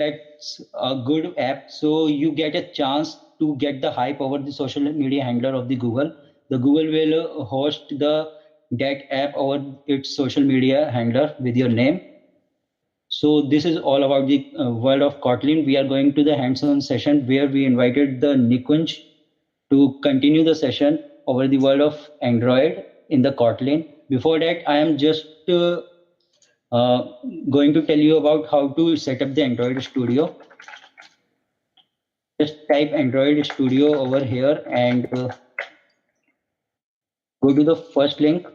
that's a good app. So you get a chance to get the hype over the social media handler of the Google. The Google will host that app over its social media handler with your name. So this is all about the world of Kotlin. We are going to the hands-on session where we invited the Nikunj to continue the session over the world of Android in the Kotlin. Before that, I am just going to tell you about how to set up the Android Studio. Just type Android Studio over here and go to the first link.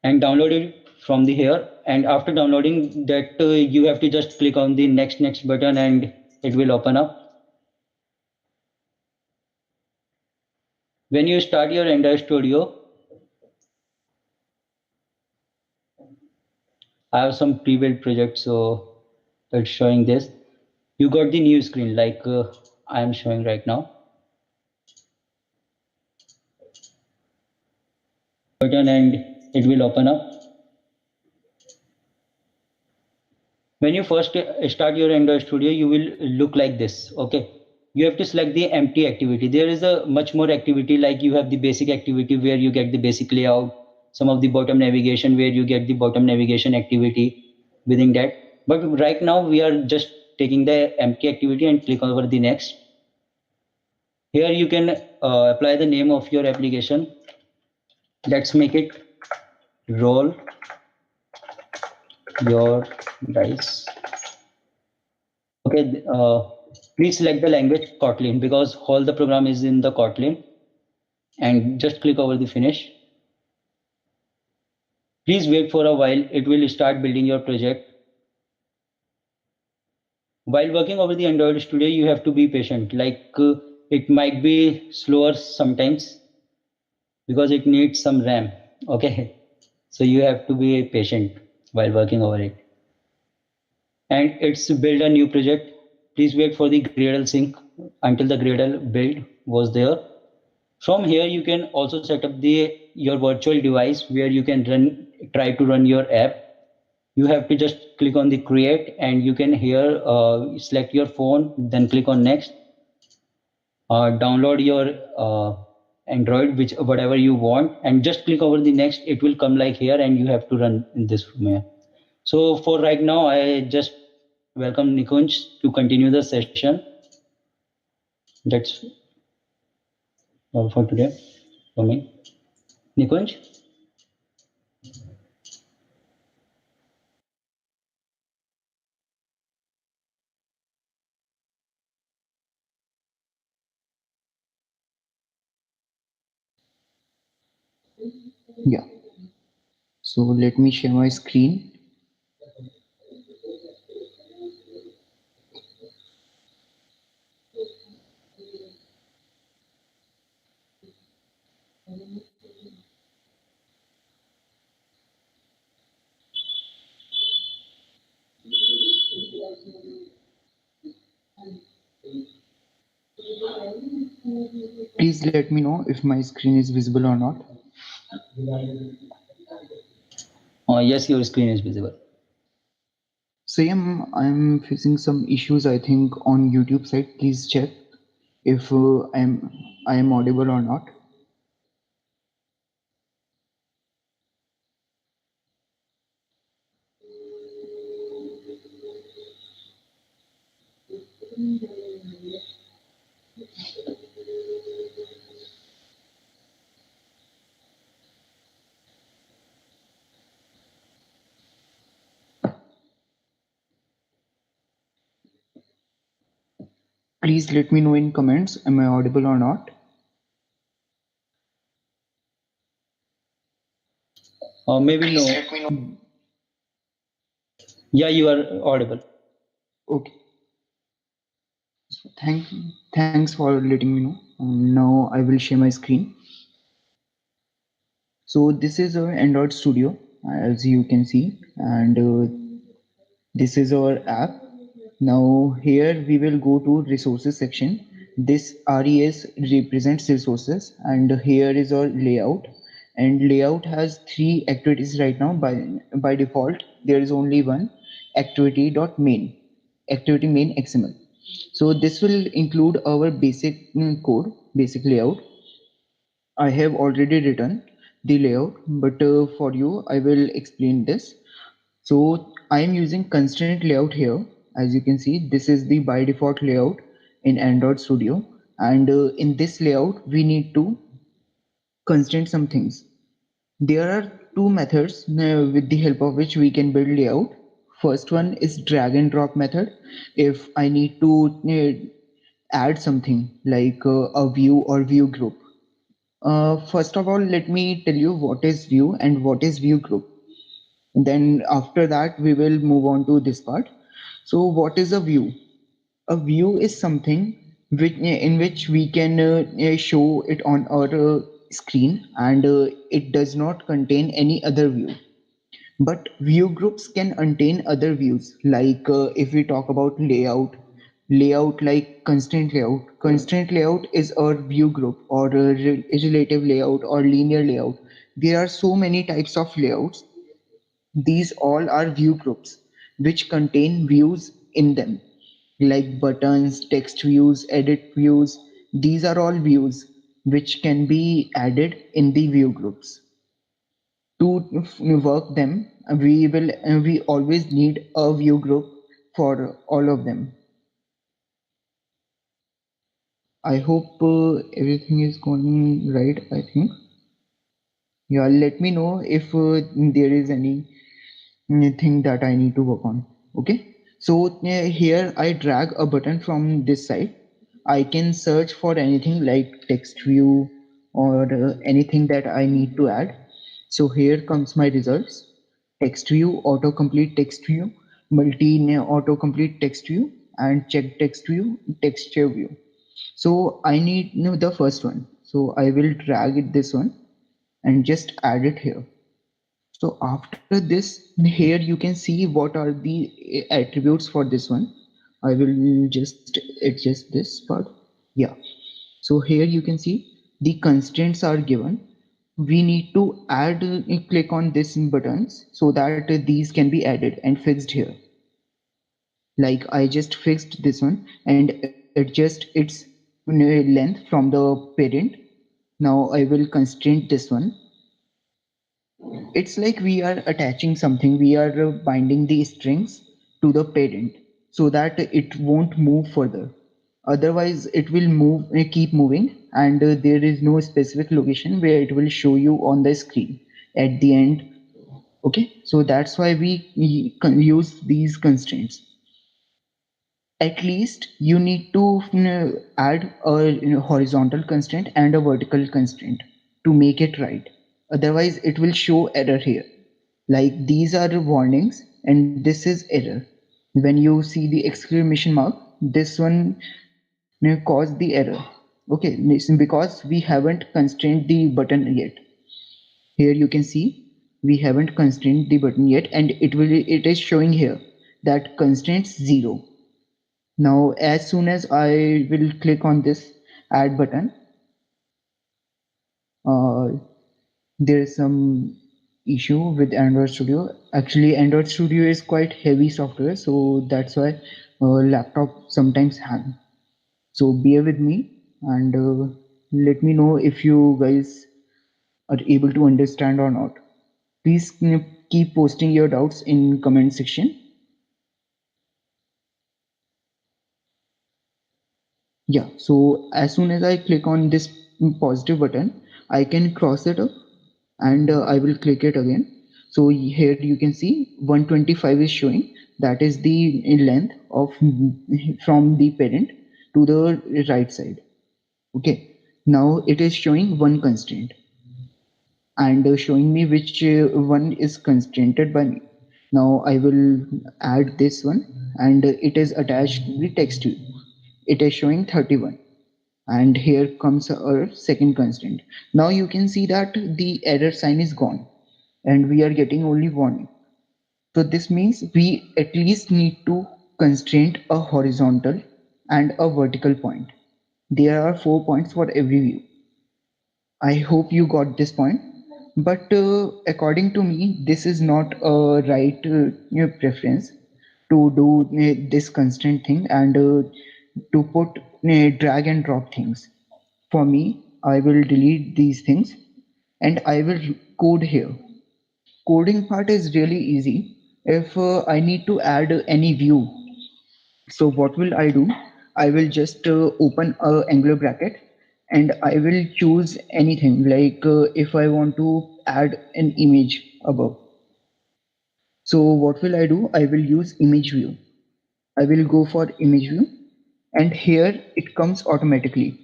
And download it from the here. And after downloading that, you have to just click on the next button and it will open up. When you start your Android Studio, I have some pre-built projects, so it's showing this. You got the new screen like I am showing right now. Button and it will open up. When you first start your Android Studio, you will look like this. Okay, you have to select the empty activity. There is a much more activity, like you have the basic activity where you get the basic layout, some of the bottom navigation where you get the bottom navigation activity within that. But right now we are just taking the empty activity and click over the next. Here you can apply the name of your application. Let's make it roll your dice. Okay, please select the language Kotlin because all the program is in the Kotlin, and just click over the finish. Please wait for a while, it will start building your project. While working over the Android Studio, you have to be patient, like it might be slower sometimes because it needs some RAM. Okay, so you have to be patient while working over it. And it's build a new project. Please wait for the Gradle sync until the Gradle build was there. From here, you can also set up your virtual device where you can try to run your app. You have to just click on the create, and you can here select your phone, then click on next. Download your Android, whatever you want, and just click over the next. It will come like here, and you have to run in this way. So for right now, I just welcome Nikunj to continue the session. That's all for today for me. Nikunj? Yeah. So let me share my screen. Please let me know if my screen is visible or not. Yes, your screen is visible. So I'm facing some issues, I think, on YouTube side. Please check if I am audible or not. Please let me know in comments, am I audible or not? Maybe no. Yeah, you are audible. Okay. So thanks for letting me know. Now I will share my screen. So this is our Android Studio, as you can see, and this is our app. Now here we will go to resources section. This RES represents resources, and here is our layout, and layout has 3 activities right now. By default, there is only one activity.main, activity main XML. So this will include our basic code, basic layout. I have already written the layout, but for you, I will explain this. So I am using constraint layout here. As you can see, this is the by default layout in Android Studio. And in this layout, we need to constrain some things. There are two methods with the help of which we can build layout. First one is drag and drop method. If I need to add something like a view or view group. First of all, let me tell you what is view and what is view group. And then after that, we will move on to this part. So what is a view? A view is something in which we can show it on our screen, and it does not contain any other view. But view groups can contain other views, like if we talk about layout like constraint layout is our view group, or a relative layout or linear layout. There are so many types of layouts. These all are view groups which contain views in them, like buttons, text views, edit views. These are all views which can be added in the view groups. To work them, we always need a view group for all of them. I hope everything is going right, I think. Yeah, let me know if there is anything that I need to work on. Okay. So here I drag a button from this side. I can search for anything like text view or anything that I need to add. So here comes my results. Text view, autocomplete text view, multi autocomplete text view, and check text view, texture view. So I need the first one. So I will drag it this one and just add it here. So after this, here you can see what are the attributes for this one. I will just adjust this part. Yeah. So here you can see the constraints are given. We need to add, click on this buttons so that these can be added and fixed here. Like I just fixed this one and adjust its length from the parent. Now I will constrain this one. It's like we are attaching something, we are binding the strings to the parent so that it won't move further. Otherwise, it will keep moving, and there is no specific location where it will show you on the screen at the end. Okay, so that's why we use these constraints. At least you need to add a horizontal constraint and a vertical constraint to make it right. Otherwise, it will show error here. Like these are the warnings and this is error. When you see the exclamation mark, this one caused the error. Okay, because we haven't constrained the button yet. Here you can see we haven't constrained the button yet, and it is showing here that constraints 0. Now, as soon as I will click on this add button, uh, there is some issue with Android Studio. Actually, Android Studio is quite heavy software, so that's why laptop sometimes hang. So bear with me and let me know if you guys are able to understand or not. Please keep posting your doubts in comment section. Yeah, so as soon as I click on this positive button, I can cross it up and I will click it again. So here you can see 125 is showing. That is the length of from the parent to the right side. Okay, now it is showing one constraint and showing me which one is constrained by me. Now I will add this one, and it is attached to the text view. It is showing 31. And here comes our second constraint. Now you can see that the error sign is gone and we are getting only warning. So this means we at least need to constrain a horizontal and a vertical point. There are 4 points for every view. I hope you got this point. but according to me, this is not a right preference to do this constraint thing and to put drag and drop things. For me, I will delete these things and I will code here. Coding part is really easy. If I need to add any view, so what will I do? I will just open a angular bracket and I will choose anything like if I want to add an image above. So what will I do? I will use image view. I will go for image view and here it comes automatically.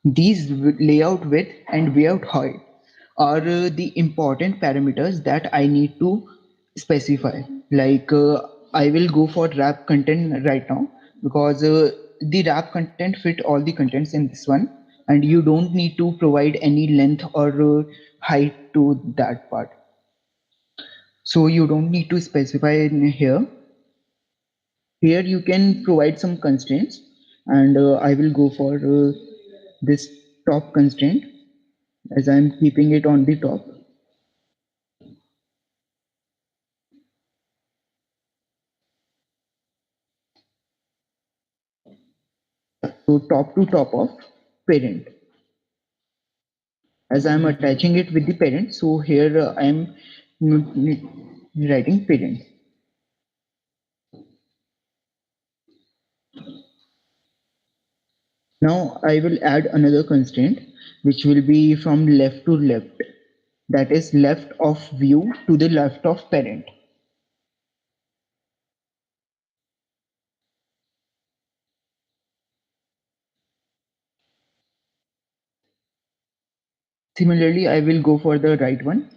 These layout width and layout height are the important parameters that I need to specify. Like I will go for wrap content right now because the wrap content fit all the contents in this one and you don't need to provide any length or height to that part. So you don't need to specify in here. Here you can provide some constraints and I will go for this top constraint as I'm keeping it on the top. So top to top of parent. As I'm attaching it with the parent, so here I'm writing parent. Now I will add another constraint which will be from left to left. That is left of view to the left of parent. Similarly, I will go for the right one.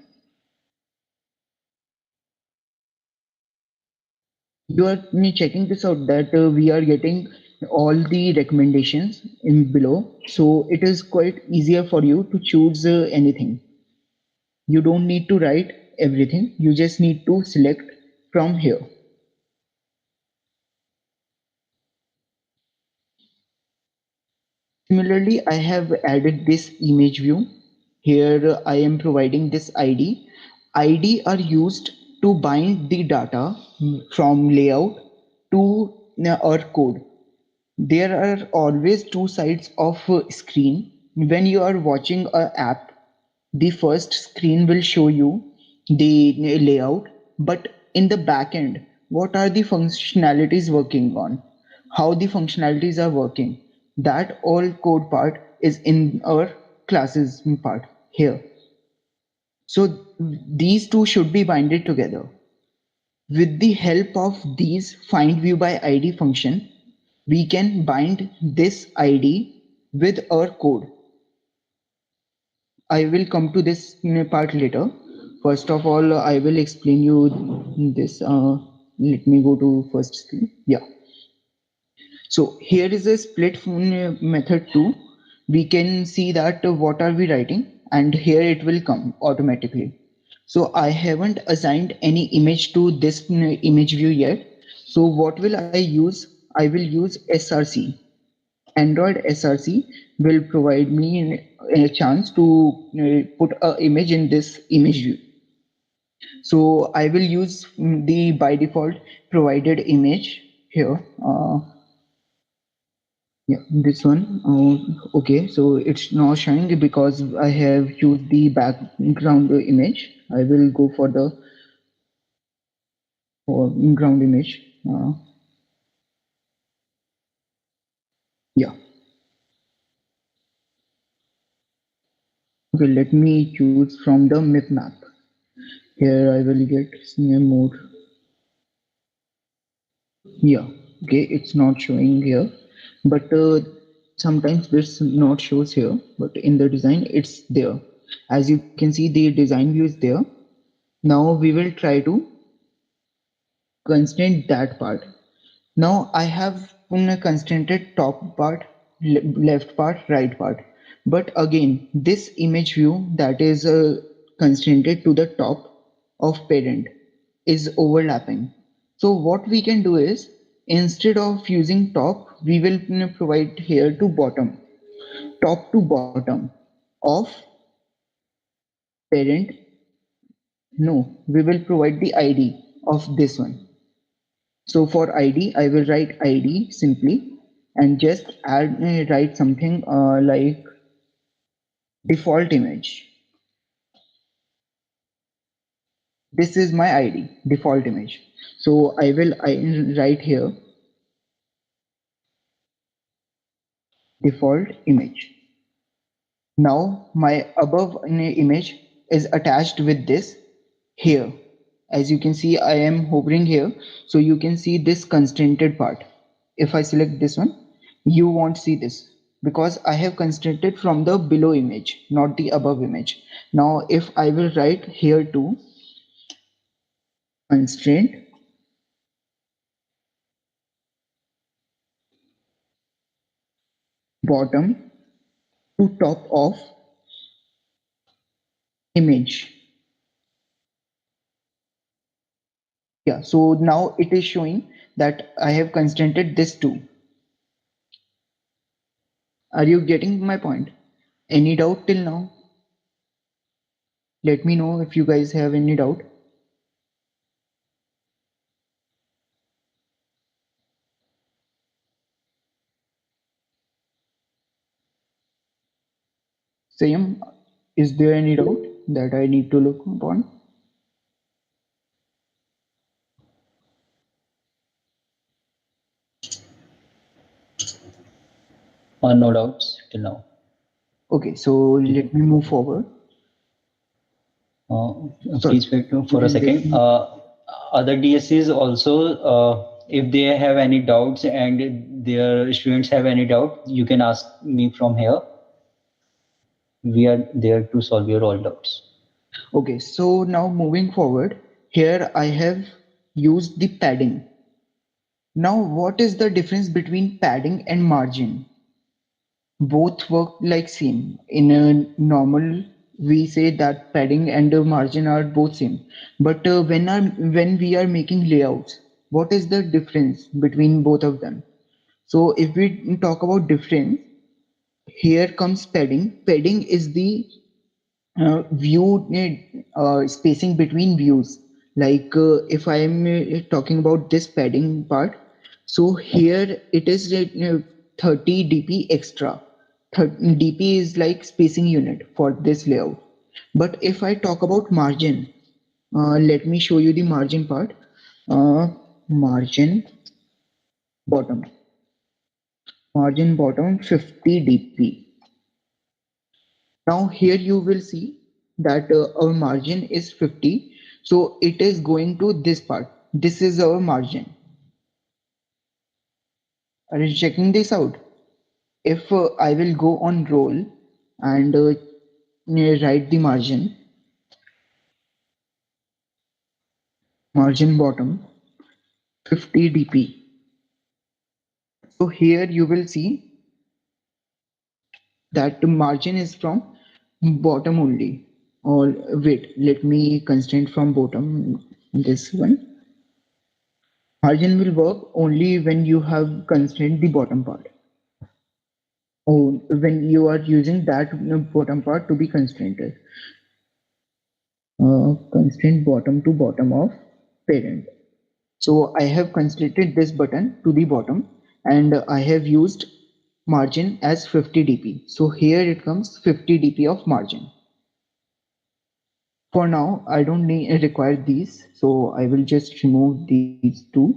You are checking this out that we are getting all the recommendations in below. So it is quite easier for you to choose anything. You don't need to write everything. You just need to select from here. Similarly, I have added this image view. Here I am providing this ID. ID are used to bind the data from layout to our code. There are always two sides of a screen. When you are watching an app, the first screen will show you the layout, but in the back end, what are the functionalities working on? How the functionalities are working? That all code part is in our classes part here. So these two should be binded together. With the help of these find view by ID function, we can bind this ID with our code. I will come to this part later. First of all, I will explain you this. Let me go to first screen. Yeah. So here is a split method too. We can see that what are we writing and here it will come automatically. So I haven't assigned any image to this image view yet. So what will I use? I will use SRC. Android SRC will provide me a chance to put an image in this image view. So I will use the by default provided image here. Yeah, this one. Okay, so it's not showing because I have used the background image. I will go for the ground image. Yeah. Okay, let me choose from the map map. Here I will get mode. Yeah, okay, it's not showing here, but sometimes this not shows here, but in the design it's there. As you can see, the design view is there. Now we will try to constrain that part. Now I have constrained top part, left part, right part. But again, this image view that is constrained to the top of parent is overlapping. So what we can do is instead of using top, we will provide here to bottom, top to bottom of parent. No, we will provide the ID of this one. So for ID, I will write ID simply and just add write something like default image. This is my ID, default image. So I write here default image. Now my above image is attached with this here. As you can see, I am hovering here, so you can see this constrained part. If I select this one, you won't see this because I have constrained from the below image, not the above image. Now if I will write here to constraint bottom to top of image. Yeah, so now it is showing that I have constrained this too. Are you getting my point? Any doubt till now? Let me know if you guys have any doubt. Same, is there any doubt that I need to look upon? No doubts till now. Okay, so let me move forward. Please wait for a second. Other DSCs also, if they have any doubts and their students have any doubt, you can ask me from here. We are there to solve your all doubts. Okay, so now moving forward, here I have used the padding. Now, what is the difference between padding and margin? Both work like same. In a normal, we say that padding and margin are both same. But when we are making layouts, what is the difference between both of them? So if we talk about difference, here comes padding. Padding is the view spacing between views. Like if I am talking about this padding part, so here it is 30 dp extra. 30 dp is like spacing unit for this layout. But if I talk about margin, let me show you the margin part. Margin bottom, margin bottom 50 dp. Now here you will see that our margin is 50. So it is going to this part. This is our margin. Are you checking this out? If I will go on roll and write the margin, margin bottom 50 dp. So here you will see that the margin is from bottom only. Or wait, let me constrain from bottom this one. Margin will work only when you have constrained the bottom part. Oh, when you are using that bottom part to be constrained. Constraint bottom to bottom of parent. So I have constrained this button to the bottom and I have used margin as 50 dp. So here it comes 50 dp of margin. For now, I don't require these, so I will just remove these two.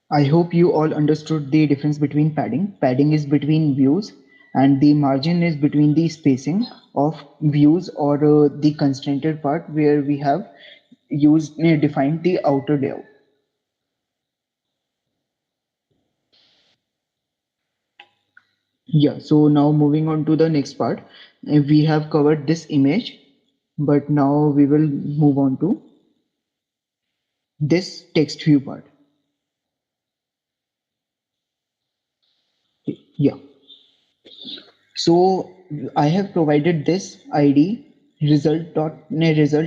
I hope you all understood the difference between padding. Padding is between views and the margin is between the spacing of views or the constrained part where we have used defined the outer layout. Yeah, so now moving on to the next part, we have covered this image, but now we will move on to this text view part. Yeah. So I have provided this ID result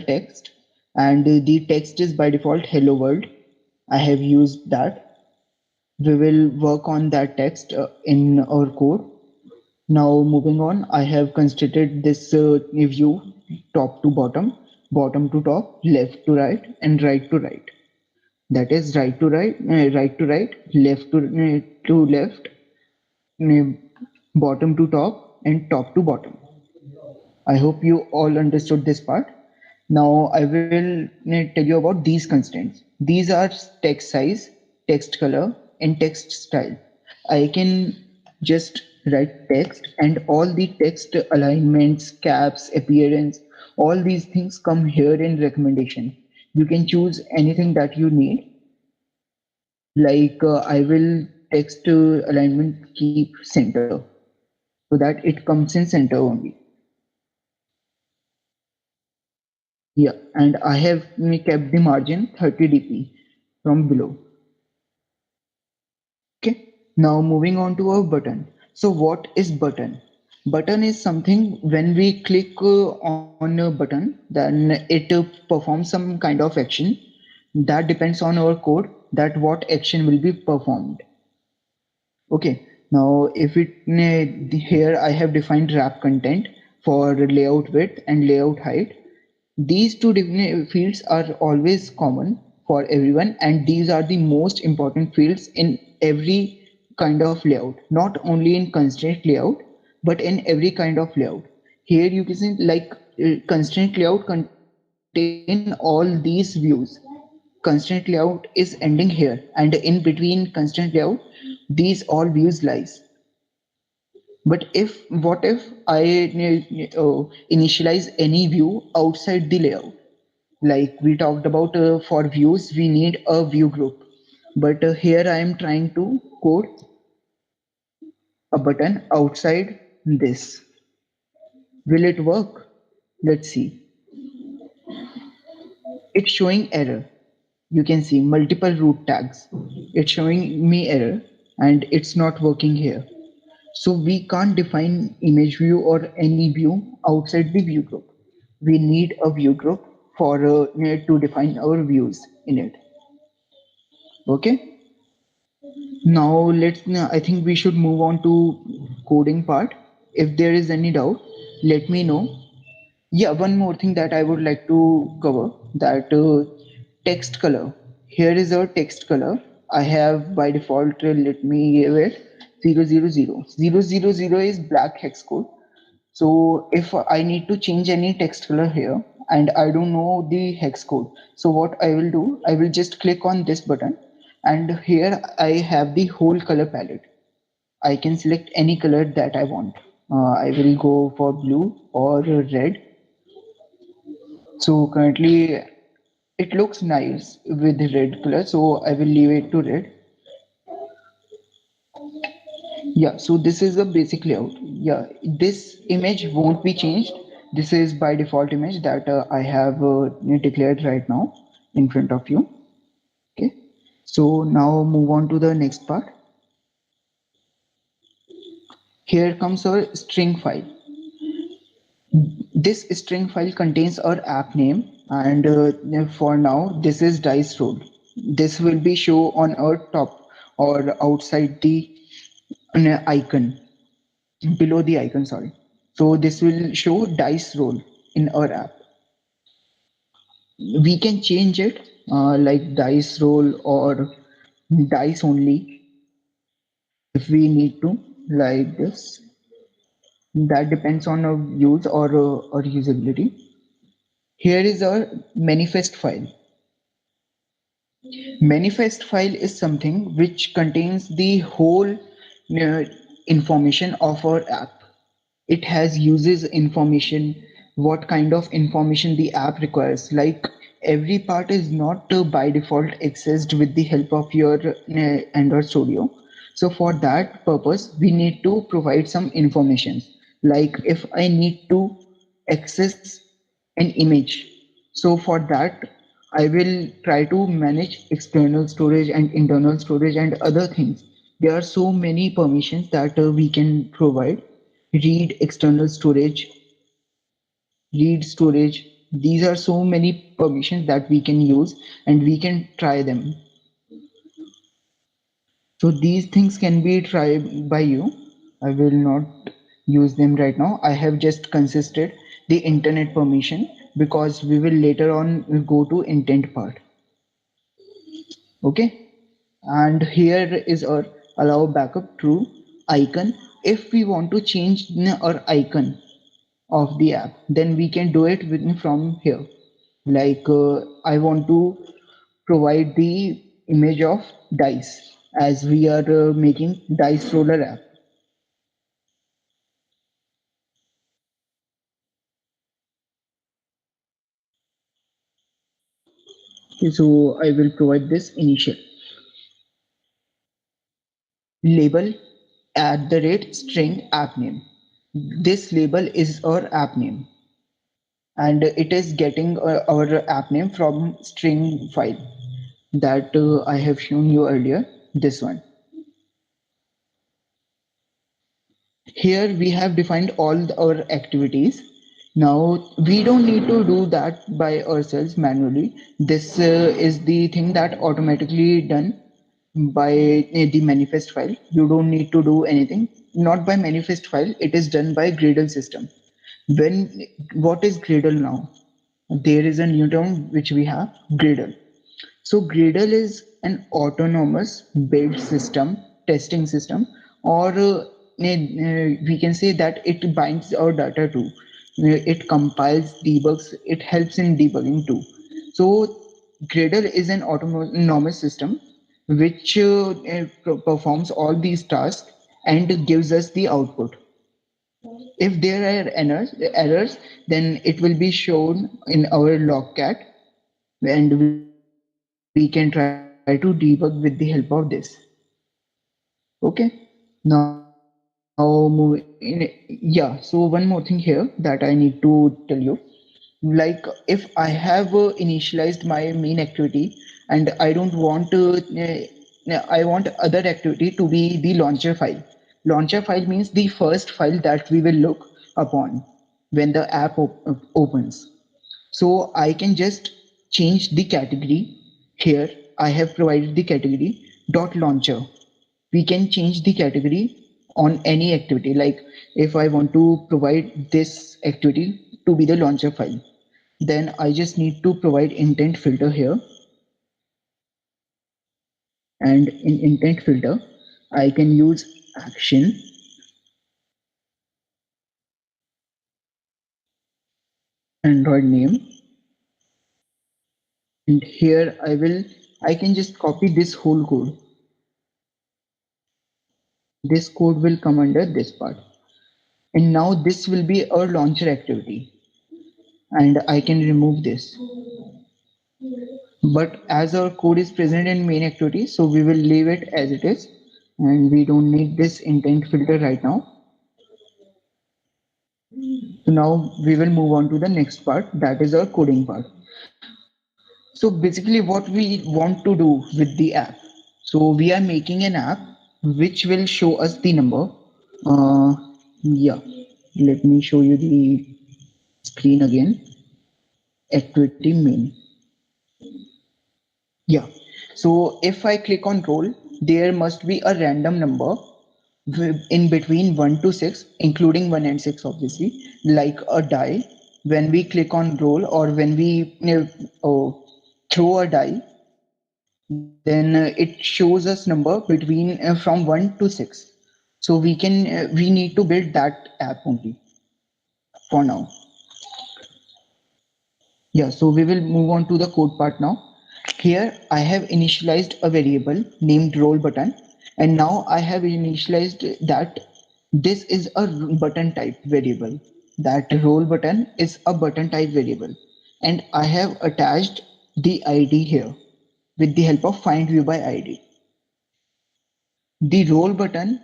text and the text is by default hello world. I have used that. We will work on that text in our code. Now moving on, I have constructed this view top to bottom, bottom to top, left to right, and right to right. That is right to right, right to right, left to left, uh, bottom to top, and top to bottom. I hope you all understood this part. Now I will tell you about these constraints. These are text size, text color, and text style. I can just write text and all the text alignments, caps, appearance, all these things come here in recommendation. You can choose anything that you need. Like I will text alignment keep center so that it comes in center only. Yeah, and I have kept the margin 30 dp from below. Okay, now moving on to our button. So what is button? Button is something when we click on a button, then it performs some kind of action that depends on our code that what action will be performed. Okay, now if it here I have defined wrap content for layout width and layout height. These two fields are always common for everyone, and these are the most important fields in every kind of layout, not only in constraint layout, but in every kind of layout. Here you can see like constraint layout contain all these views. Constraint layout is ending here, and in between constraint layout, these all views lies. But if what if I initialize any view outside the layout? Like we talked about for views, we need a view group. But here I am trying to code a button outside this. Will it work? Let's see. It's showing error. You can see multiple root tags. It's showing me error and it's not working here. So we can't define image view or any view outside the view group. We need a view group for to define our views in it. Okay. Now I think we should move on to coding part. If there is any doubt, let me know. Yeah, one more thing that I would like to cover that text color. Here is our text color. I have by default, let me give it 000. 000 is black hex code. So if I need to change any text color here and I don't know the hex code, so what I will do, I will just click on this button and here I have the whole color palette. I can select any color that I want. I will go for blue or red. So currently it looks nice with the red color, so I will leave it to red. Yeah, so this is a basic layout. Yeah, this image won't be changed. This is by default image that I have declared right now in front of you. Okay, so now move on to the next part. Here comes our string file. This string file contains our app name, and for now this is dice roll. This will be show on our top or outside the icon, below the icon, sorry. So this will show dice roll in our app. We can change it like dice roll or dice only if we need to, like this. That depends on our use or usability. Here is our manifest file. Manifest file is something which contains the whole information of our app. It has uses information, what kind of information the app requires. Like every part is not by default accessed with the help of your Android Studio. So for that purpose, we need to provide some information. Like if I need to access an image, so for that, I will try to manage external storage and internal storage and other things. There are so many permissions that we can provide. Read external storage, read storage. These are so many permissions that we can use and we can try them. So these things can be tried by you. I will not use them right now. I have just consisted the internet permission because we will later on go to intent part. Okay. And here is our allow backup true icon. If we want to change our icon of the app, then we can do it from here. Like I want to provide the image of dice as we are making dice roller app. Okay, so I will provide this initial label @string app name. This label is our app name, and it is getting our app name from string file that I have shown you earlier, this one. Here we have defined all our activities. Now we don't need to do that by ourselves manually. This is the thing that automatically done by the manifest file. You don't need to do anything. Not by manifest file, it is done by Gradle system. When what is Gradle now? There is a new term which we have, Gradle. So Gradle is an autonomous build system, testing system, or we can say that it binds our data too. It compiles, debugs, it helps in debugging too. So Gradle is an autonomous system which performs all these tasks and gives us the output. If there are errors, then it will be shown in our logcat, and we can try to debug with the help of this. Okay, now yeah, so one more thing here that I need to tell you, like if I have initialized my main activity and I don't want I want other activity to be the launcher file. Launcher file means the first file that we will look upon when the app opens. So I can just change the category. Here I have provided the category dot launcher. We can change the category on any activity. Like if I want to provide this activity to be the launcher file, then I just need to provide intent filter here. And in intent filter, I can use action, Android name, and here I can just copy this whole code. This code will come under this part. And now this will be our launcher activity. And I can remove this. But as our code is present in main activity, so we will leave it as it is. And we don't need this intent filter right now. So now we will move on to the next part, that is our coding part. So basically what we want to do with the app. So we are making an app which will show us the number. Yeah, let me show you the screen again. Activity main. Yeah. So if I click on roll, there must be a random number in between 1 to 6, including 1 and 6, obviously, like a die. When we click on roll or when we throw a die, then it shows us number between from 1 to 6. So we need to build that app only for now. Yeah, so we will move on to the code part now. Here I have initialized a variable named roll button, and now I have initialized that this is a button type variable. That roll button is a button type variable, and I have attached the ID here with the help of find view by ID. The roll button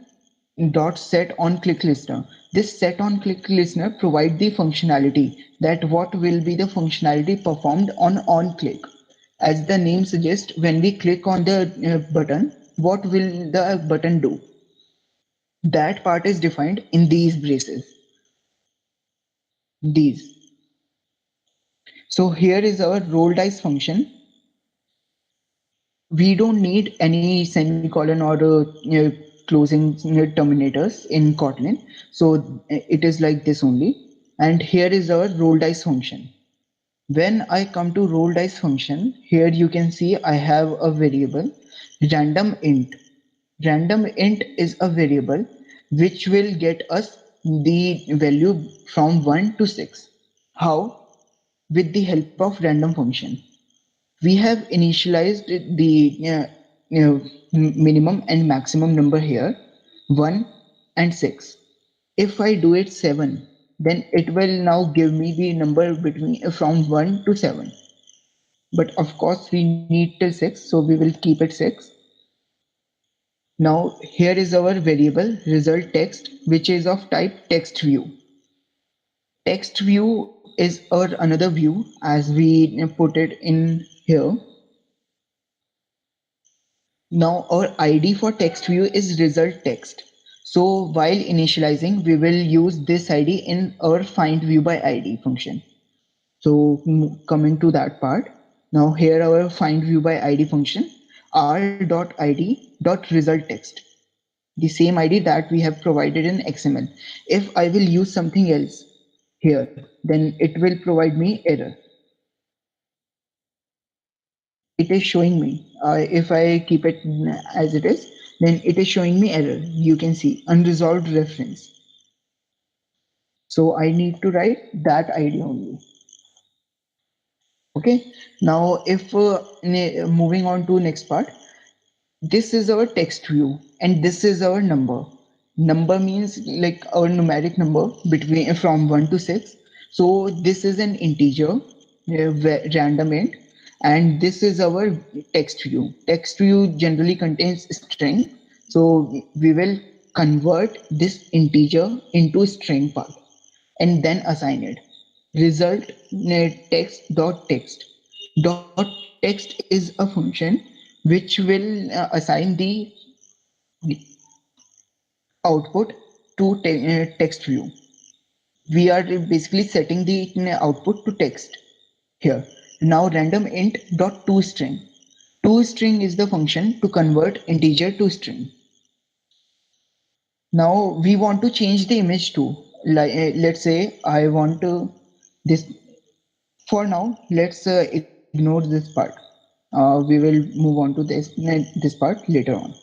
dot set on click listener. This set on click listener provide the functionality that what will be the functionality performed on click. As the name suggests, when we click on the button, what will the button do? That part is defined in these braces. These. So here is our roll dice function. We don't need any semicolon or closing terminators in Kotlin. So it is like this only. And here is our roll dice function. When I come to roll dice function, here you can see I have a variable random int. Random int is a variable which will get us the value from 1 to 6. How? With the help of random function. We have initialized the minimum and maximum number here, 1 and 6. If I do it 7, then it will now give me the number between from 1 to 7. But of course we need till 6, so we will keep it 6. Now here is our variable result text, which is of type text view. Text view is our another view as we put it in here. Now our ID for text view is result text. So while initializing, we will use this ID in our find view by ID function. So coming to that part, now here our find view by ID function r.id.result text, the same ID that we have provided in XML. If I will use something else here, then it will provide me error. It is showing me, if I keep it as it is, then it is showing me error. You can see unresolved reference. So I need to write that ID only. Okay, now if moving on to next part, this is our text view and this is our number. Number means like our numeric number between from 1 to 6. So this is an integer, random int, and this is our text view. Text view generally contains string. So we will convert this integer into string part and then assign it. Result text dot text. Dot text is a function which will assign the output to text view. We are basically setting the output to text here. Now random int dot toString. ToString is the function to convert integer to string. Now we want to change the image too. Like let's say I want to this. For now, let's ignore this part. We will move on to this part later on.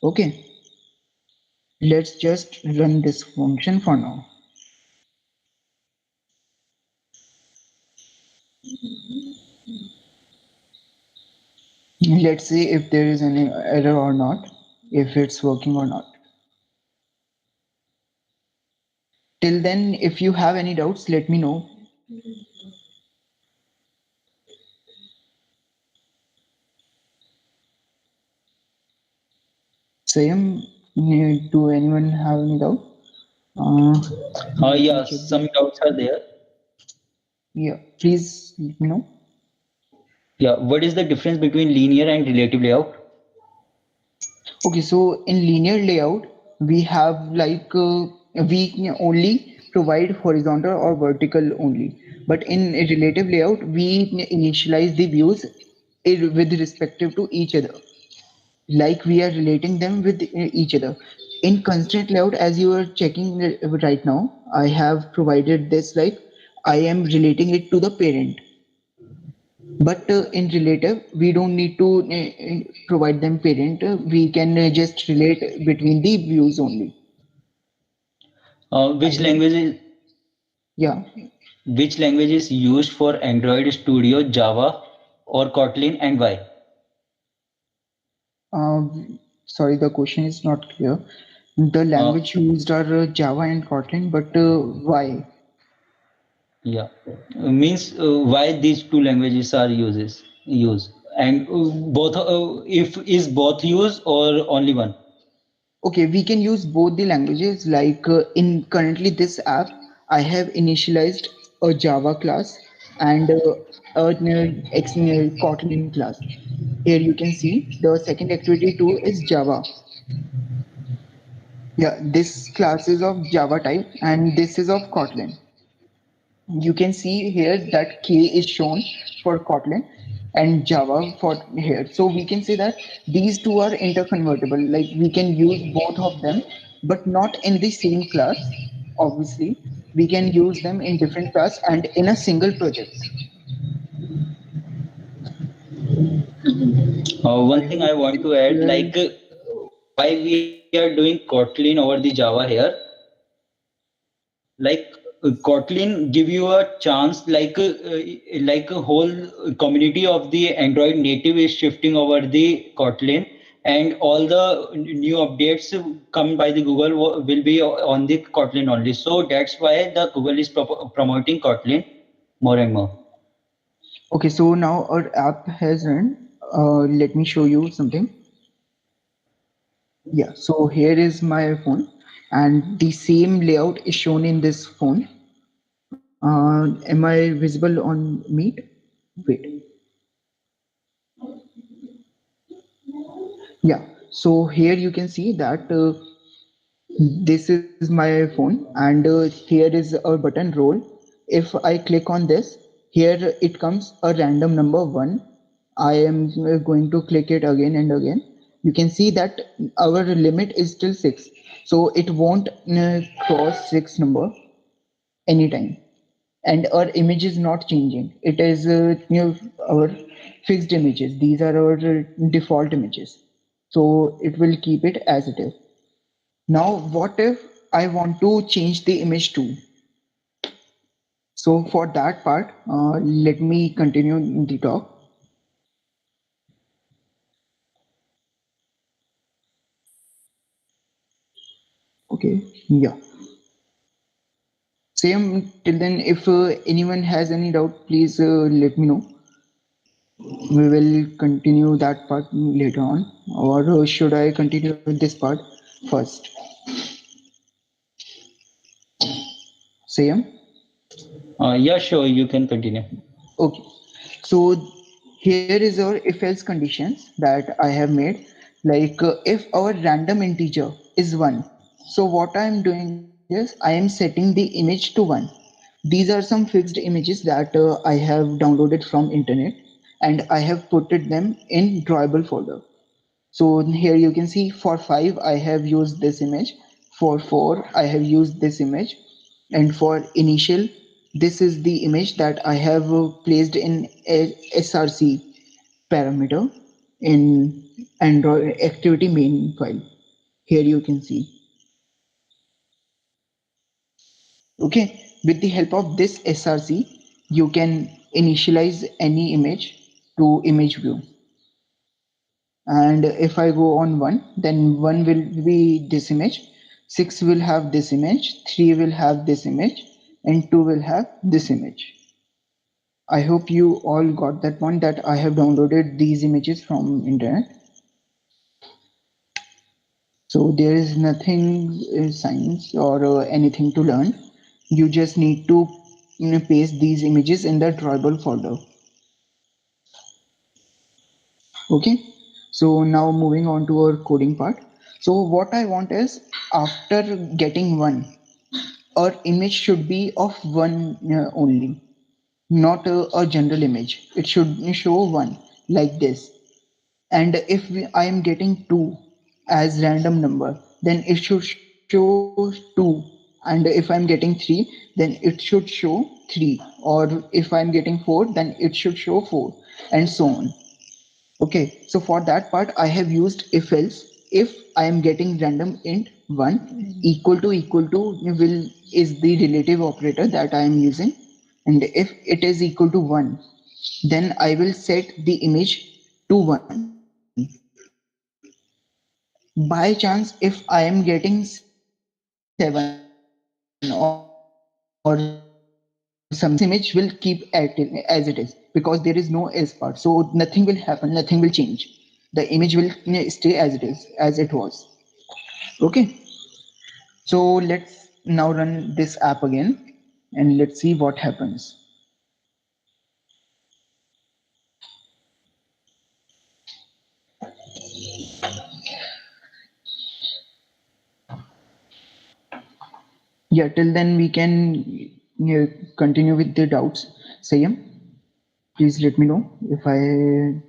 Okay. Let's just run this function for now. Let's see if there is any error or not, if it's working or not. Till then, if you have any doubts, let me know. Sayam, do anyone have any doubt? Yeah, some doubts are there. Yeah, please let me know. Yeah, what is the difference between linear and relative layout? Okay, so in linear layout, we have like we only provide horizontal or vertical only. But in a relative layout, we initialize the views with respective to each other, like we are relating them with each other. In constraint layout, as you are checking right now, I have provided this like I am relating it to the parent. But in relative, we don't need to provide them parent. We can just relate between the views only. Which language is Yeah. Which language is used for Android Studio, Java, or Kotlin, and why? Sorry, the question is not clear. The language used are Java and Kotlin, but why? Yeah, means why these two languages are used, and both if is both used or only one? Okay, we can use both the languages. Like in currently this app, I have initialized a Java class and a Kotlin class. Here you can see the second activity too is Java. Yeah, this class is of Java type and this is of Kotlin. You can see here that K is shown for Kotlin and Java for here. So we can say that these two are interconvertible. Like we can use both of them, but not in the same class. Obviously, we can use them in different class and in a single project. One I thing hope I want to add, uh, like why we are doing Kotlin over the Java here, like Kotlin give you a chance, like a whole community of the Android native is shifting over the Kotlin, and all the new updates come by the Google will be on the Kotlin only. So that's why the Google is promoting Kotlin more and more. okay. So now our app has run. Let me show you something. Yeah. So here is my phone, and the same layout is shown in this phone. Am I visible on Meet? Wait. Yeah. So here you can see that this is my phone, and here is a button roll. If I click on this, here it comes a random number 1. I am going to click it again and again. You can see that our limit is still 6, so it won't cross 6 number anytime, and our image is not changing. It is our fixed images. These are our default images, so it will keep it as it is. Now, what if I want to change the image too? So for that part, let me continue the talk. Okay, yeah. Same till then, if anyone has any doubt, please let me know. We will continue that part later on, or should I continue with this part first? Same. Yeah, sure, you can continue. Okay. So here is our if else conditions that I have made. Like if our random integer is 1, so what I am doing is I am setting the image to 1. These are some fixed images that I have downloaded from internet, and I have put them in drawable folder. So here you can see for 5 I have used this image, for 4 I have used this image, and for initial this is the image that I have placed in a src parameter in Android activity main file. Here you can see. Okay, with the help of this src you can initialize any image to image view. And if I go on 1, then 1 will be this image, 6 will have this image, 3 will have this image, and 2 will have this image. I hope you all got that one, that I have downloaded these images from internet. So there is nothing science or anything to learn. You just need to paste these images in the drawable folder. Okay, so now moving on to our coding part. So what I want is, after getting 1, our image should be of 1 only, not a general image. It should show 1 like this. And if I am getting 2 as random number, then it should show 2. And if I'm getting 3, then it should show 3. Or if I'm getting 4, then it should show 4, and so on. Okay, so for that part, I have used if else. If I am getting random int 1, equal to will is the relative operator that I am using. And if it is equal to 1, then I will set the image to 1. By chance, if I am getting 7 or something, then this image will keep as it is, because there is no else part. So nothing will happen, nothing will change. The image will stay as it is, as it was. Okay. So let's now run this app again, and let's see what happens. Yeah, till then we can continue with the doubts. Sayam? Please let me know if I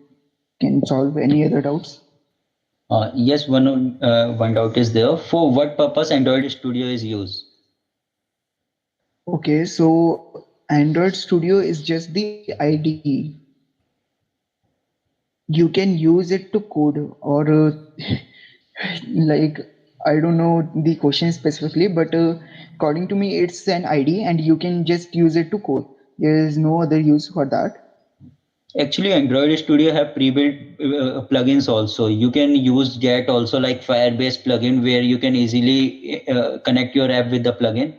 can solve any other doubts. Yes, one doubt is there. For what purpose Android Studio is used? Okay, so Android Studio is just the IDE. You can use it to code or like I don't know the question specifically, but according to me, it's an ID and you can just use it to code. There is no other use for that. Actually, Android Studio have pre-built plugins also. You can use Jet also, like Firebase plugin, where you can easily connect your app with the plugin,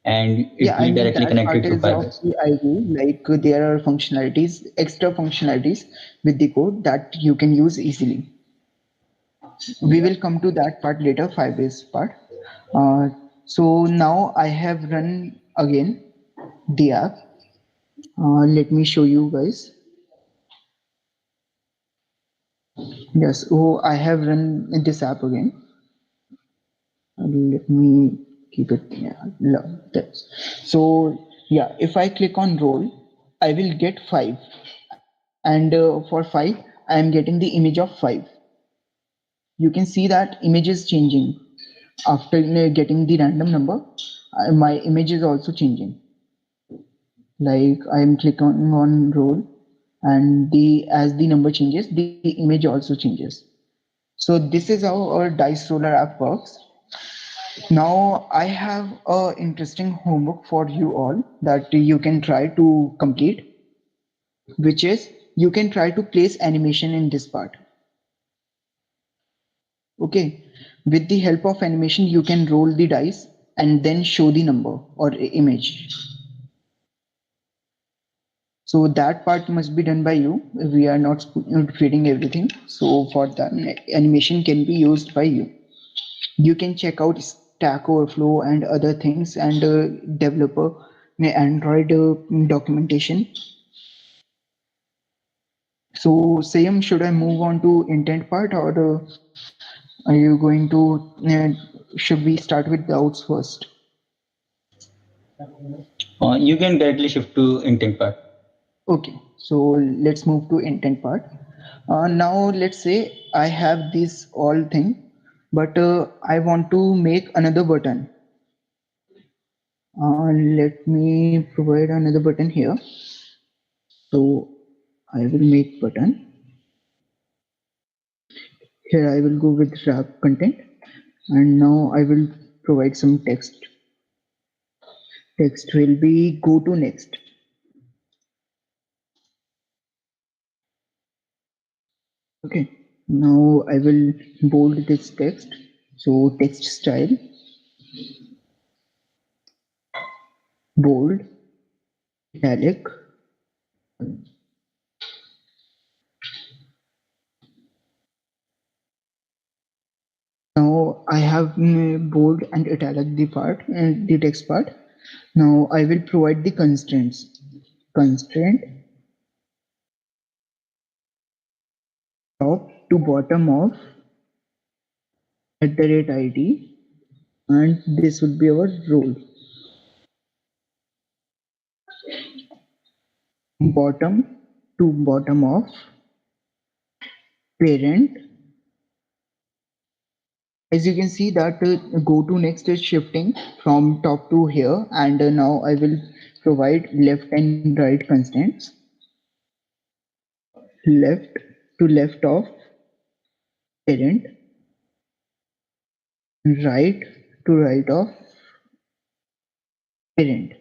and Yeah, it I will mean directly that connect part it to is of Firebase. the ID. Like there are functionalities, extra functionalities with the code that you can use easily. We will come to that part later, Firebase part. Uh, so now I have run again the app. Let me show you guys. Yes, oh, I have run this app again. Let me keep it. Yeah, this. So yeah, if I click on roll, I will get 5, and for 5, I am getting the image of 5. You can see that image is changing after getting the random number. My image is also changing. Like I am clicking on roll, and the as the number changes, the image also changes. So this is how our dice roller app works. Now I have a interesting homework for you all that you can try to complete, which is you can try to place animation in this part. Okay, with the help of animation, you can roll the dice and then show the number or image. So that part must be done by you. We are not creating everything. So for that, animation can be used by you. You can check out Stack Overflow and other things and developer Android documentation. So Sayam, should I move on to intent part or are you going to should we start with doubts first? You can directly shift to intent part. Okay, so let's move to intent part. Now let's say I have this all thing, but I want to make another button. Let me provide another button here. So I will make button. Here I will go with wrap content, and now I will provide some text. Text will be go to next. Okay, now I will bold this text. So text style, bold, italic. Now I have bold and italic the part and the text part. Now I will provide the constraints. Constraint top to bottom of @ID, and this would be our role. Bottom to bottom of parent. As you can see that go to next is shifting from top to here, and now I will provide left and right constraints. Left to left of parent, right to right of parent.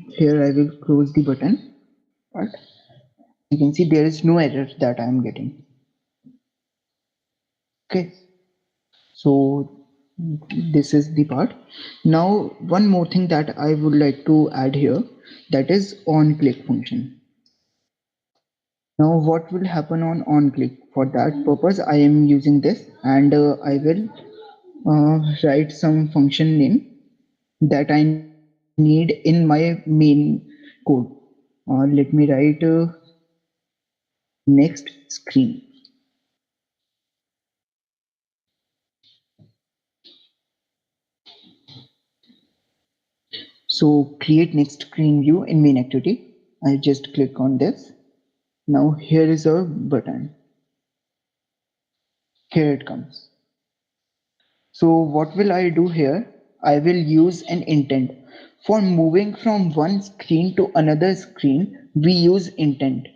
Here I will close the button, but you can see there is no error that I am getting. Okay, so this is the part. Now one more thing that I would like to add here, that is on click function. Now what will happen on click? For that purpose I am using this, and I will write some function name that I need in my main code. Let me write next screen. So create next screen view in main activity. I just click on this. Now here is our button. Here it comes. So what will I do here? I will use an intent. For moving from one screen to another screen, we use intent.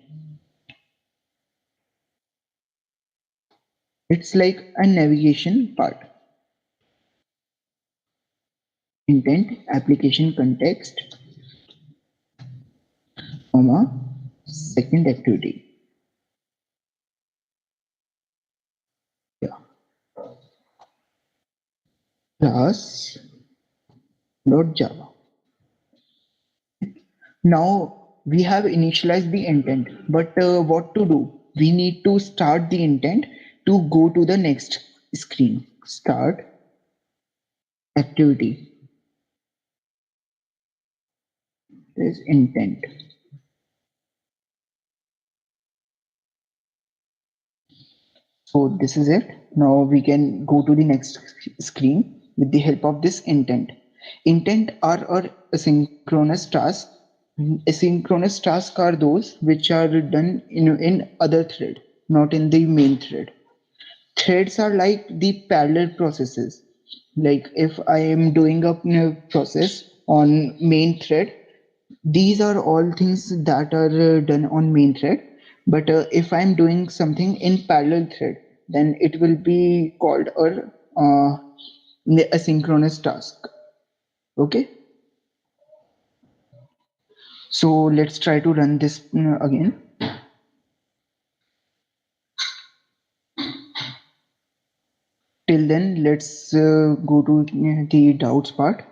It's like a navigation part. Intent, application context, comma, second activity. Yeah. Class dot Java. Now we have initialized the intent, but what to do? We need to start the intent to go to the next screen. Start activity. Is intent. So this is it. Now we can go to the next screen with the help of this intent. Intent are our asynchronous tasks. Asynchronous tasks are those which are done in other thread, not in the main thread. Threads are like the parallel processes. Like if I am doing a process on main thread, these are all things that are done on main thread. But if I'm doing something in parallel thread, then it will be called a asynchronous task. Okay. So let's try to run this again. Till then, let's go to the doubts part.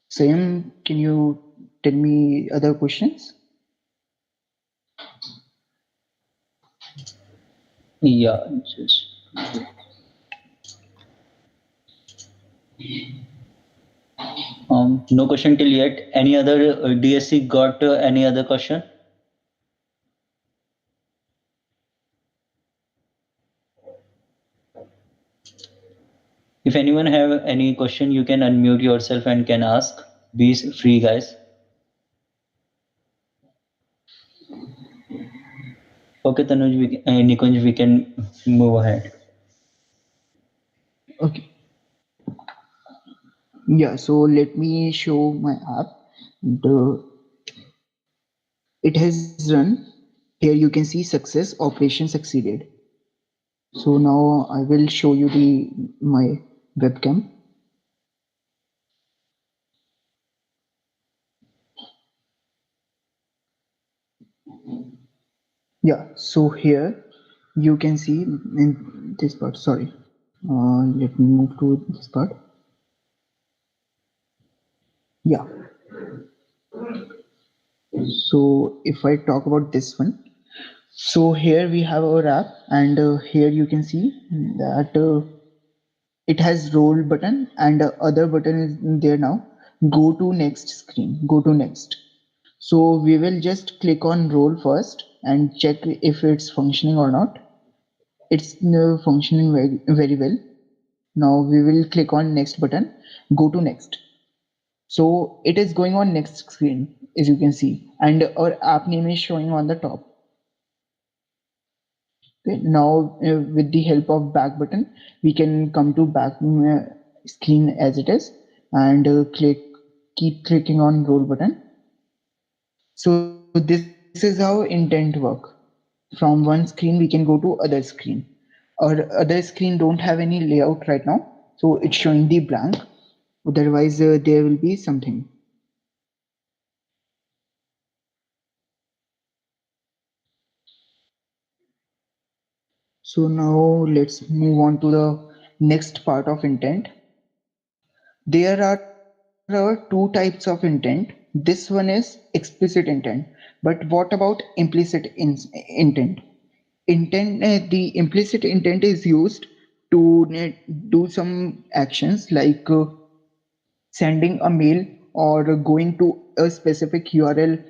Same, can you tell me other questions? Yeah, just no question till yet. Any other DSC got any other question? If anyone have any question, you can unmute yourself and can ask. Be free, guys. Okay, Tanuj, Nikunj, we can move ahead. Okay. Yeah, so let me show my app. It has run. Here you can see success, operation succeeded. So now I will show you my webcam. Yeah, so here you can see in this part. Sorry, let me move to this part. Yeah. So if I talk about this one, so here we have our app, and here you can see that it has roll button, and other button is there now. Go to next screen. Go to next. So we will just click on roll first and check if it's functioning or not. It's functioning very well. Now we will click on next button, go to next. So it is going on next screen, as you can see, and our app name is showing on the top. Okay, now with the help of back button, we can come to back screen as it is, and keep clicking on roll button. So this is how intent work. From one screen we can go to other screen. Our other screen don't have any layout right now, so it's showing the blank. Otherwise there will be something. So now let's move on to the next part of intent. There are two types of intent. This one is explicit intent, but what about implicit intent? The implicit intent is used to do some actions like sending a mail or going to a specific URL,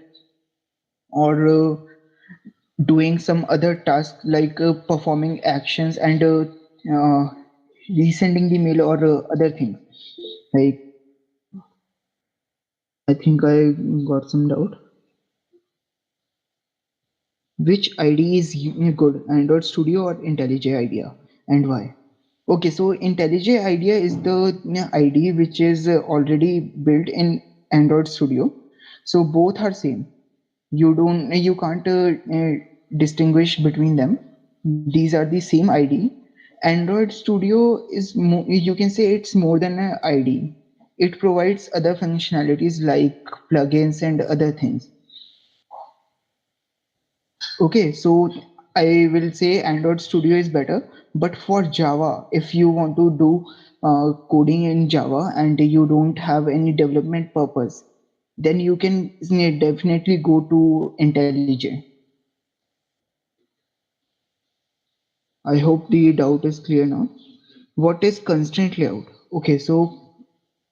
or doing some other task like performing actions and resending the mail, or other things like I think I got some doubt. Which IDE is good, Android Studio or IntelliJ IDEA, and why? Okay, so IntelliJ IDEA is the IDE which is already built in Android Studio. So both are same. You can't distinguish between them. These are the same IDE. Android Studio is you can say it's more than an IDE. It provides other functionalities like plugins and other things. Okay, so I will say Android Studio is better, but for Java, if you want to do coding in Java and you don't have any development purpose, then you can definitely go to IntelliJ. I hope the doubt is clear now. What is constraint layout? Okay, so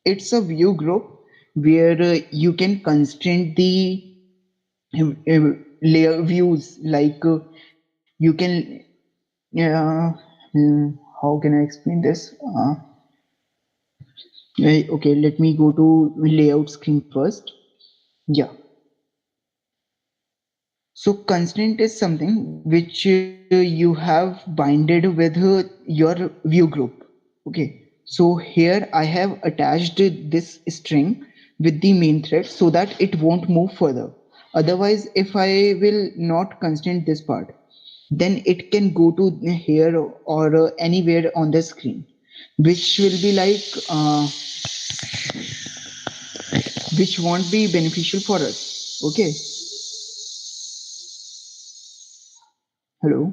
it's a view group where you can constrain the layer views like you can how can I explain this? Okay, let me go to layout screen first. Yeah. So constraint is something which you have binded with your view group. Okay. So here I have attached this string with the main thread so that it won't move further. Otherwise, if I will not constrain this part, then it can go to here or anywhere on the screen, which will be like which won't be beneficial for us. Okay. Hello.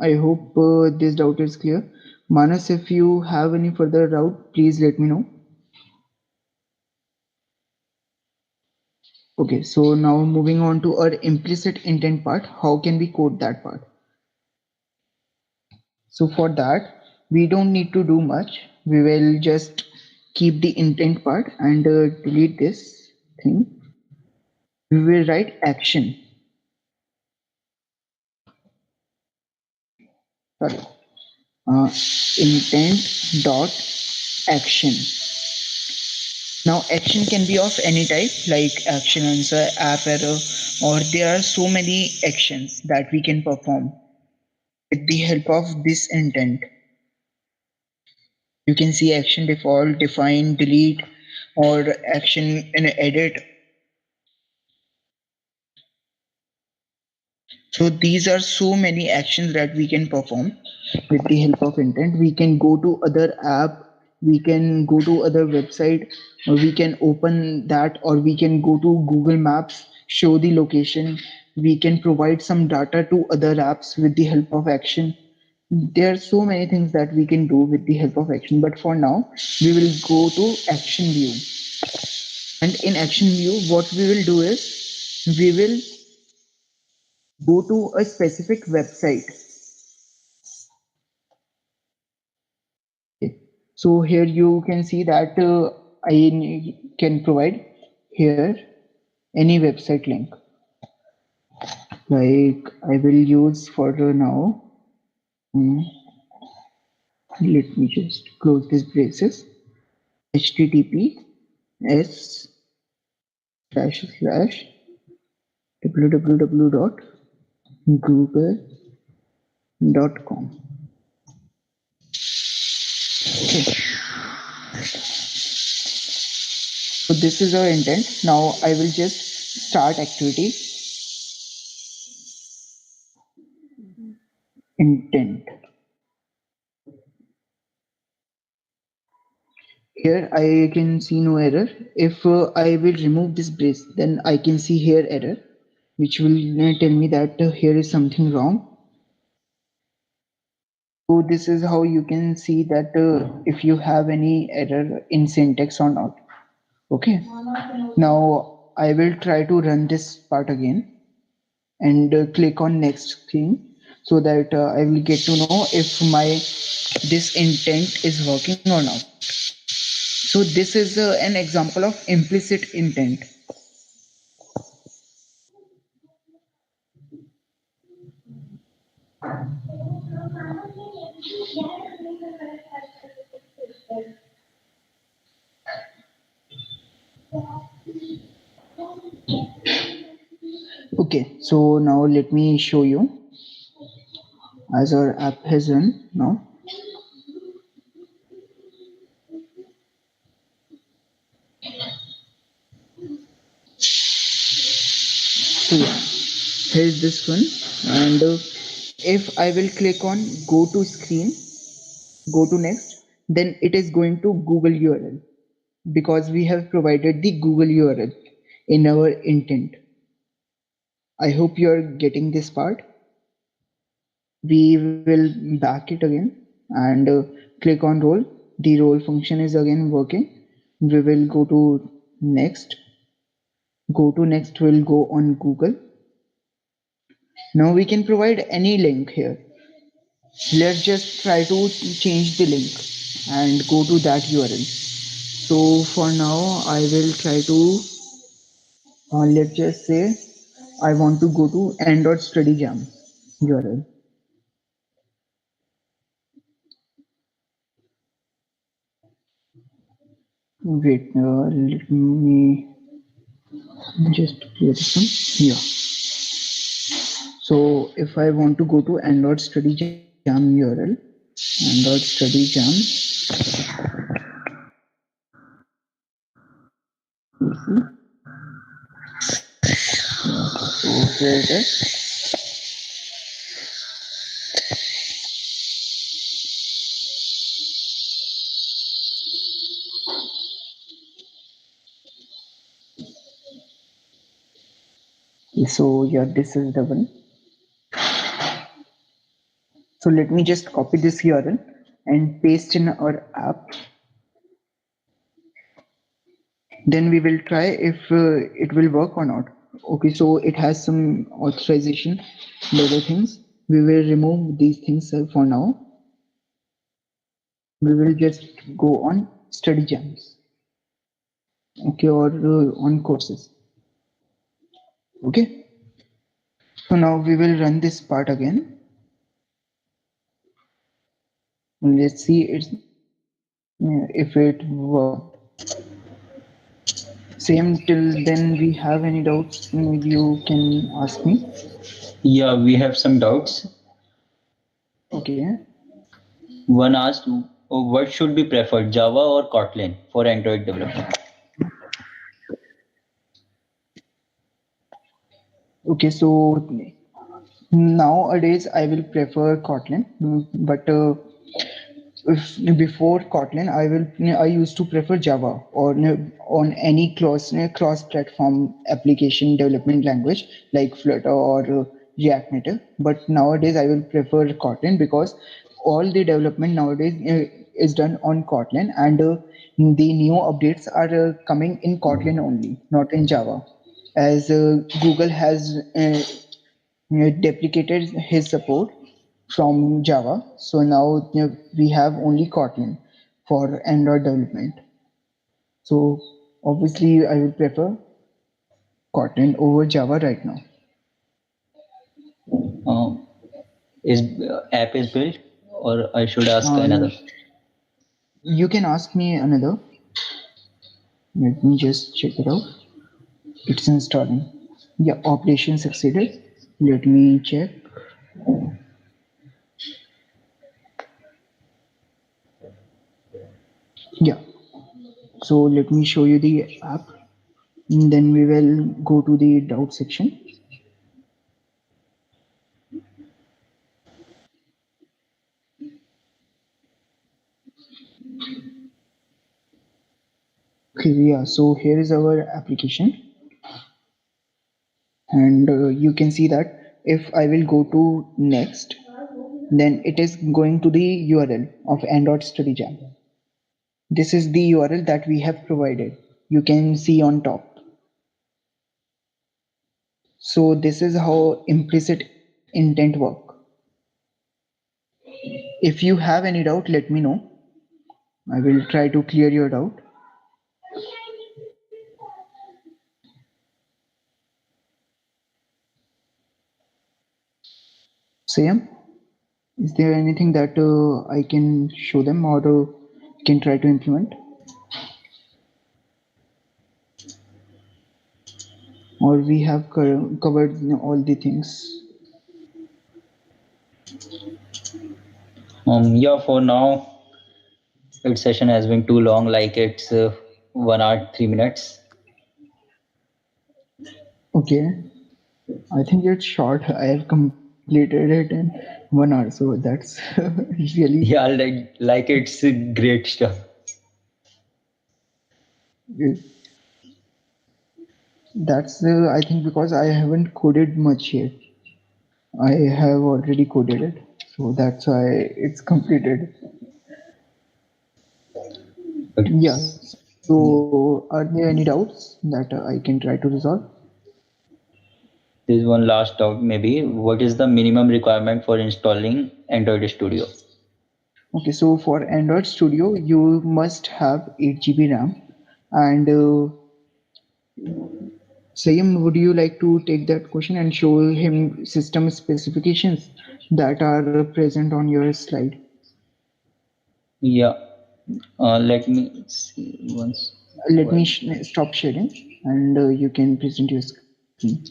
I hope this doubt is clear. Manas, if you have any further doubt, please let me know. Okay, so now moving on to our implicit intent part. How can we code that part? So for that, we don't need to do much. We will just keep the intent part and delete this thing. We will write action. Sorry. Intent dot action. Now action can be of any type like action answer, app error, or there are so many actions that we can perform with the help of this intent. You can see action default, define, delete, or action in edit. So these are so many actions that we can perform with the help of intent. We can go to other app, we can go to other website, or we can open that, or we can go to Google Maps, show the location. We can provide some data to other apps with the help of action. There are so many things that we can do with the help of action, but for now, we will go to action view. And in action view, what we will do is we will go to a specific website. So here you can see that I can provide here any website link. Like I will use for now. Let me just close this braces. https://www.google.com. Okay. So this is our intent. Now I will just start activity. Intent. Here I can see no error. If I will remove this brace, then I can see here error, which will tell me that here is something wrong. So this is how you can see that if you have any error in syntax or not. Okay. Now I will try to run this part again and click on next thing so that I will get to know if my this intent is working or not. So this is an example of implicit intent. Okay, so now let me show you as our app has run now. So yeah, here's this one, and if I will click on go to screen, go to next, then it is going to Google URL because we have provided the Google URL in our intent. I hope you are getting this part. We will back it again and click on roll. The roll function is again working. We will go to next. Go to next will go on Google. Now we can provide any link here. Let's just try to change the link and go to that URL. So for now, I will try to, let's just say, I want to go to n.studyjam URL. Wait, let me just clear this one. Yeah. So if I want to go to n.studyjam URL, n.studyjam, so here it is. So yeah, this is the one. So let me just copy this URL and paste in our app. Then we will try if it will work or not. Okay, so it has some authorization and other things. We will remove these things for now. We will just go on study jams. Okay, or on courses. Okay. So now we will run this part again. Let's see if it works. Same till then we have any doubts, you can ask me. Yeah, we have some doubts. Okay. One asked, what should be preferred, Java or Kotlin for Android development? Okay, so nowadays I will prefer Kotlin, but if before Kotlin I used to prefer Java or on any cross platform application development language like Flutter or React Native. But nowadays I will prefer Kotlin because all the development nowadays is done on Kotlin, and the new updates are coming in Kotlin only, not in Java, as Google has deprecated his support from Java. So now we have only Kotlin for Android development. So obviously I will prefer Kotlin over Java right now. Uh, is app is built, or I should ask another? You can ask me another. Let me just check it out. It's installing. Yeah, operation succeeded. Let me check. Yeah. So let me show you the app. And then we will go to the doubt section. Okay, yeah. So here is our application. And you can see that if I will go to next, then it is going to the URL of n.studyjam. This is the URL that we have provided. You can see on top. So this is how implicit intent work. If you have any doubt, let me know. I will try to clear your doubt. Sam, is there anything that I can show them or can try to implement? or we have covered all the things? Yeah, for now, its session has been too long, like it's 1 hour, 3 minutes. Okay, I think it's short. I have completed it in 1 hour, so that's really Yeah, like it's great stuff. good. That's I think because I haven't coded much yet. I have already coded it, so that's why it's completed. But Yeah. yeah. So, are there any doubts that I can try to resolve? There's one last doubt, maybe. What is the minimum requirement for installing Android Studio? Okay, so for Android Studio, you must have 8 GB RAM. And Sayam, would you like to take that question and show him system specifications that are present on your slide? Yeah, let me see once. Let me stop sharing and you can present your screen.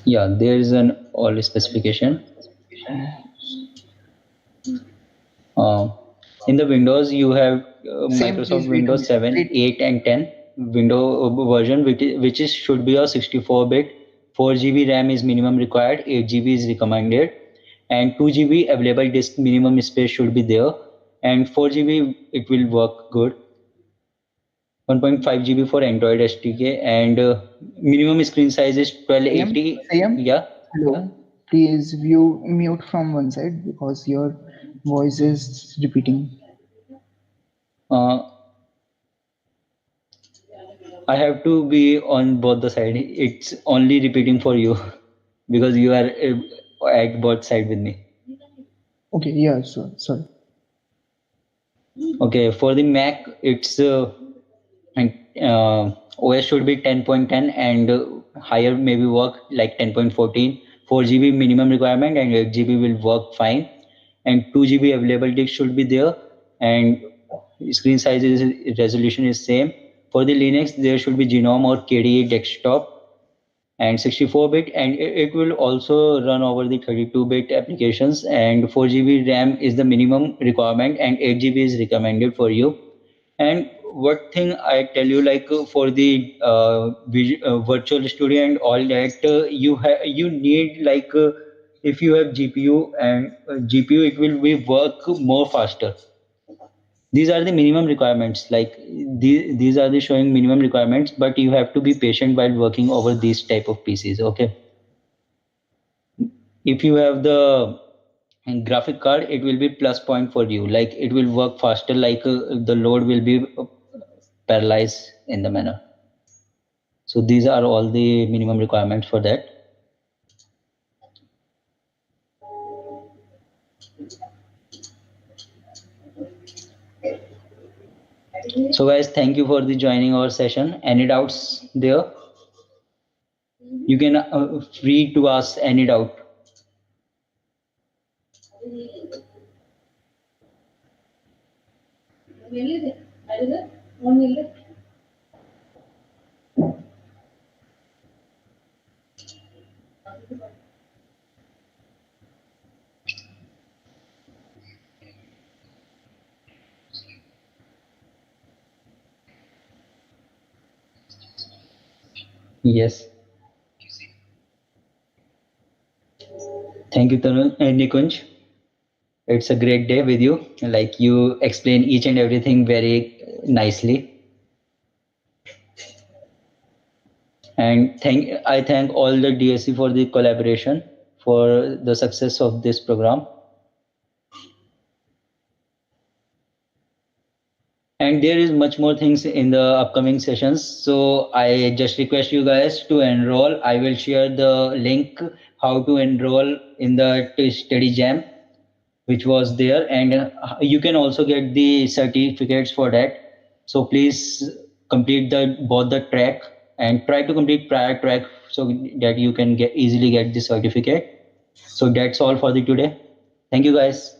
Yeah, there is an all specification. Uh, in the Windows, you have Same, Microsoft please wait a Windows minute. 7, Wait. 8, and 10 window version, which is should be a 64-bit. 4 GB RAM is minimum required. 8 GB is recommended, and 2 GB available disk minimum space should be there. And 4 GB it will work good. 1.5 GB for Android SDK, and minimum screen size is Sayam, 1280. Sayam, Yeah, yeah. hello. Please view mute from one side because your voice is repeating. Uh, I have to be on both the side. It's only repeating for you because you are at both side with me. Okay, yeah, sure, sorry. Okay, for the Mac, it's and OS should be 10.10 and higher maybe work like 10.14. 4 GB minimum requirement and 8 GB will work fine. And 2 GB available disk should be there. And screen size resolution is same. For the Linux, there should be Genome or KDE desktop and 64-bit, and it will also run over the 32-bit applications, and 4 GB RAM is the minimum requirement and 8 GB is recommended for you. And what thing I tell you, like for the virtual studio and all that, you need like if you have GPU and GPU, it will be work more faster. These are the minimum requirements, like these are the showing minimum requirements, but you have to be patient while working over these type of PCs. Okay, if you have the graphic card, it will be plus point for you, like it will work faster, like the load will be paralyzed in the manner. So these are all the minimum requirements for that. So guys, thank you for the joining our session. Any doubts there? You can free to ask any doubt. Yes. Thank you, Nikunj. It's a great day with you. Like you explain each and everything very nicely. And I thank all the DSC for the collaboration for the success of this program. And there is much more things in the upcoming sessions. So I just request you guys to enroll. I will share the link how to enroll in the study jam, which was there. And you can also get the certificates for that. So please complete both the track and try to complete prior track so that you can easily get the certificate. So that's all for the today. Thank you guys.